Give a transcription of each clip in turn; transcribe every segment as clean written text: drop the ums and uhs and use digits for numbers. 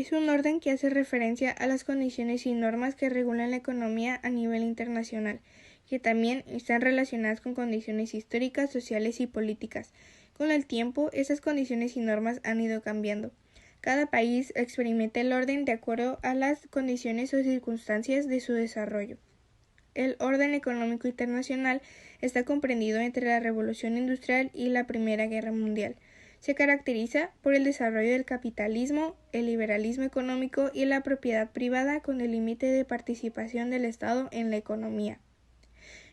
es un orden que hace referencia a las condiciones y normas que regulan la economía a nivel internacional, que también están relacionadas con condiciones históricas, sociales y políticas. Con el tiempo, esas condiciones y normas han ido cambiando. Cada país experimenta el orden de acuerdo a las condiciones o circunstancias de su desarrollo. El orden económico internacional está comprendido entre la Revolución Industrial y la Primera Guerra Mundial. Se caracteriza por el desarrollo del capitalismo, el liberalismo económico y la propiedad privada con el límite de participación del Estado en la economía.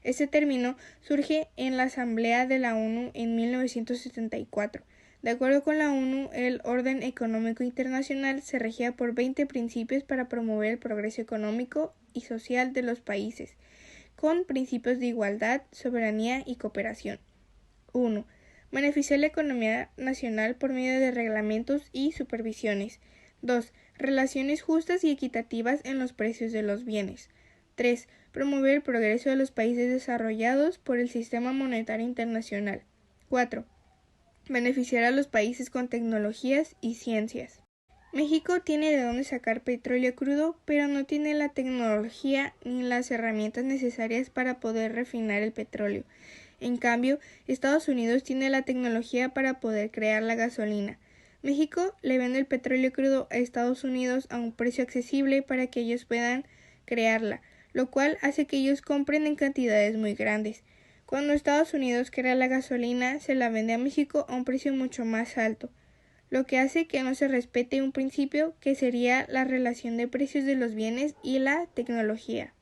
Este término surge en la Asamblea de la ONU en 1974. De acuerdo con la ONU, el orden económico internacional se regía por 20 principios para promover el progreso económico y social de los países, con principios de igualdad, soberanía y cooperación. 1. Beneficiar la economía nacional por medio de reglamentos y supervisiones. 2. Relaciones justas y equitativas en los precios de los bienes. 3. Promover el progreso de los países desarrollados por el sistema monetario internacional. 4. Beneficiar a los países con tecnologías y ciencias. México tiene de dónde sacar petróleo crudo, pero no tiene la tecnología ni las herramientas necesarias para poder refinar el petróleo. En cambio, Estados Unidos tiene la tecnología para poder crear la gasolina. México le vende el petróleo crudo a Estados Unidos a un precio accesible para que ellos puedan crearla, lo cual hace que ellos compren en cantidades muy grandes. Cuando Estados Unidos crea la gasolina, se la vende a México a un precio mucho más alto, lo que hace que no se respete un principio que sería la relación de precios de los bienes y la tecnología.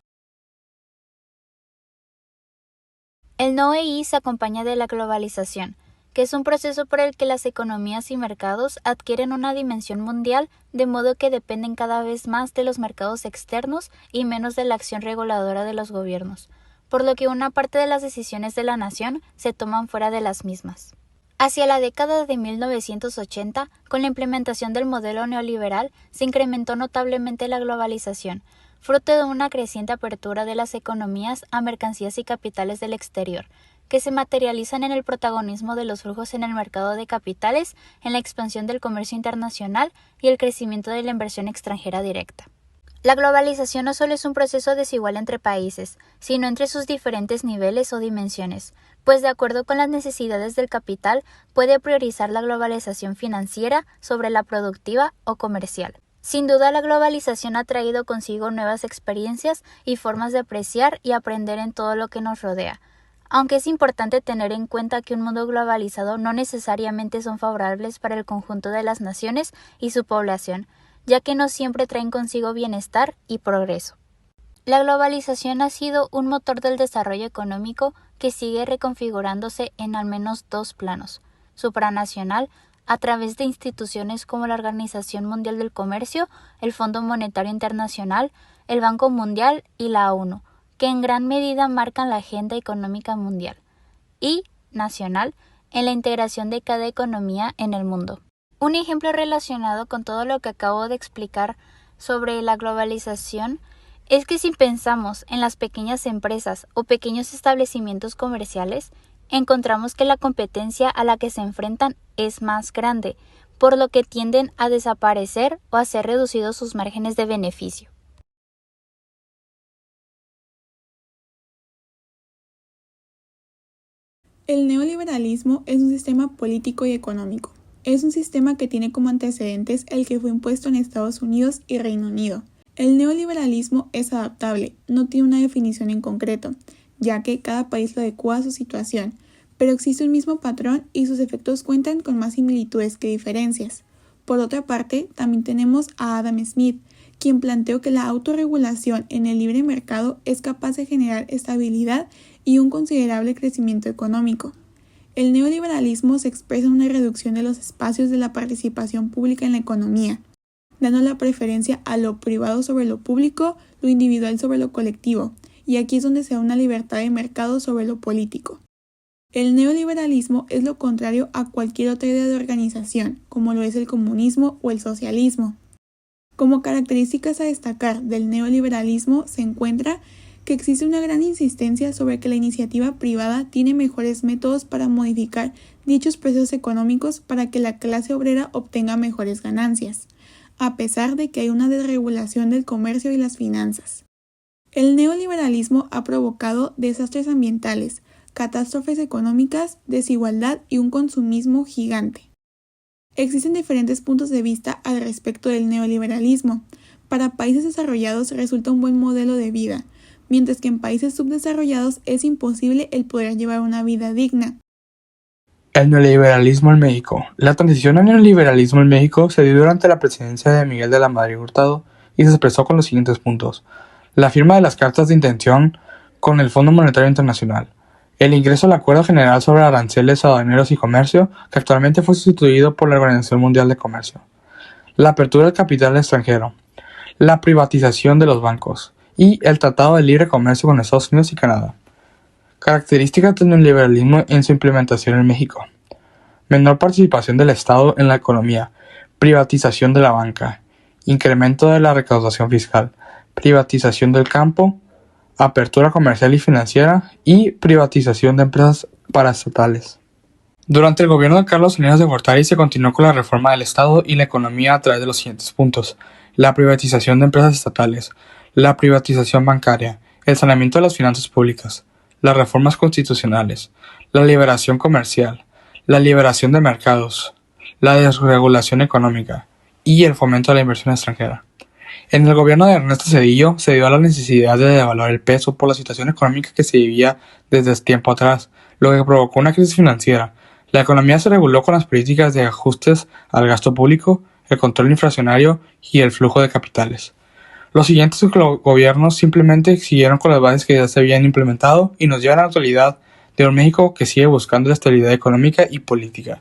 El no EI se acompaña de la globalización, que es un proceso por el que las economías y mercados adquieren una dimensión mundial, de modo que dependen cada vez más de los mercados externos y menos de la acción reguladora de los gobiernos, por lo que una parte de las decisiones de la nación se toman fuera de las mismas. Hacia la década de 1980, con la implementación del modelo neoliberal, se incrementó notablemente la globalización, fruto de una creciente apertura de las economías a mercancías y capitales del exterior, que se materializan en el protagonismo de los flujos en el mercado de capitales, en la expansión del comercio internacional y el crecimiento de la inversión extranjera directa. La globalización no solo es un proceso desigual entre países, sino entre sus diferentes niveles o dimensiones, pues de acuerdo con las necesidades del capital puede priorizar la globalización financiera sobre la productiva o comercial. Sin duda, la globalización ha traído consigo nuevas experiencias y formas de apreciar y aprender en todo lo que nos rodea, aunque es importante tener en cuenta que un mundo globalizado no necesariamente son favorables para el conjunto de las naciones y su población, ya que no siempre traen consigo bienestar y progreso. La globalización ha sido un motor del desarrollo económico que sigue reconfigurándose en al menos dos planos: supranacional, a través de instituciones como la Organización Mundial del Comercio, el Fondo Monetario Internacional, el Banco Mundial y la ONU, que en gran medida marcan la agenda económica mundial, y nacional, en la integración de cada economía en el mundo. Un ejemplo relacionado con todo lo que acabo de explicar sobre la globalización es que si pensamos en las pequeñas empresas o pequeños establecimientos comerciales, encontramos que la competencia a la que se enfrentan es más grande, por lo que tienden a desaparecer o a ser reducidos sus márgenes de beneficio. El neoliberalismo es un sistema político y económico. Es un sistema que tiene como antecedentes el que fue impuesto en Estados Unidos y Reino Unido. El neoliberalismo es adaptable, no tiene una definición en concreto, ya que cada país lo adecua a su situación, pero existe un mismo patrón y sus efectos cuentan con más similitudes que diferencias. Por otra parte, también tenemos a Adam Smith, quien planteó que la autorregulación en el libre mercado es capaz de generar estabilidad y un considerable crecimiento económico. El neoliberalismo se expresa en una reducción de los espacios de la participación pública en la economía, dando la preferencia a lo privado sobre lo público, lo individual sobre lo colectivo, y aquí es donde se da una libertad de mercado sobre lo político. El neoliberalismo es lo contrario a cualquier otra idea de organización, como lo es el comunismo o el socialismo. Como características a destacar del neoliberalismo se encuentra que existe una gran insistencia sobre que la iniciativa privada tiene mejores métodos para modificar dichos procesos económicos para que la clase obrera obtenga mejores ganancias. a pesar de que hay una desregulación del comercio y las finanzas. El neoliberalismo ha provocado desastres ambientales, catástrofes económicas, desigualdad y un consumismo gigante. Existen diferentes puntos de vista al respecto del neoliberalismo. Para países desarrollados resulta un buen modelo de vida, mientras que en países subdesarrollados es imposible el poder llevar una vida digna. El neoliberalismo en México. La transición al neoliberalismo en México se dio durante la presidencia de Miguel de la Madrid Hurtado y se expresó con los siguientes puntos. La firma de las cartas de intención con el Fondo Monetario Internacional. El ingreso al Acuerdo General sobre Aranceles Aduaneros y Comercio, que actualmente fue sustituido por la Organización Mundial de Comercio. La apertura del capital extranjero. La privatización de los bancos. Y el Tratado de Libre Comercio con Estados Unidos y Canadá. Características del neoliberalismo en su implementación en México. Menor participación del Estado en la economía. Privatización de la banca. Incremento de la recaudación fiscal. Privatización del campo. Apertura comercial y financiera y privatización de empresas paraestatales. Durante el gobierno de Carlos Salinas de Gortari se continuó con la reforma del Estado y la economía a través de los siguientes puntos: la privatización de empresas estatales, la privatización bancaria, el saneamiento de las finanzas públicas, las reformas constitucionales, la liberación comercial, la liberación de mercados, la desregulación económica y el fomento de la inversión extranjera. En el gobierno de Ernesto Zedillo se dio a la necesidad de devaluar el peso por la situación económica que se vivía desde tiempo atrás, lo que provocó una crisis financiera. La economía se reguló con las políticas de ajustes al gasto público, el control inflacionario y el flujo de capitales. Los siguientes gobiernos simplemente siguieron con las bases que ya se habían implementado y nos llevan a la actualidad de un México que sigue buscando la estabilidad económica y política.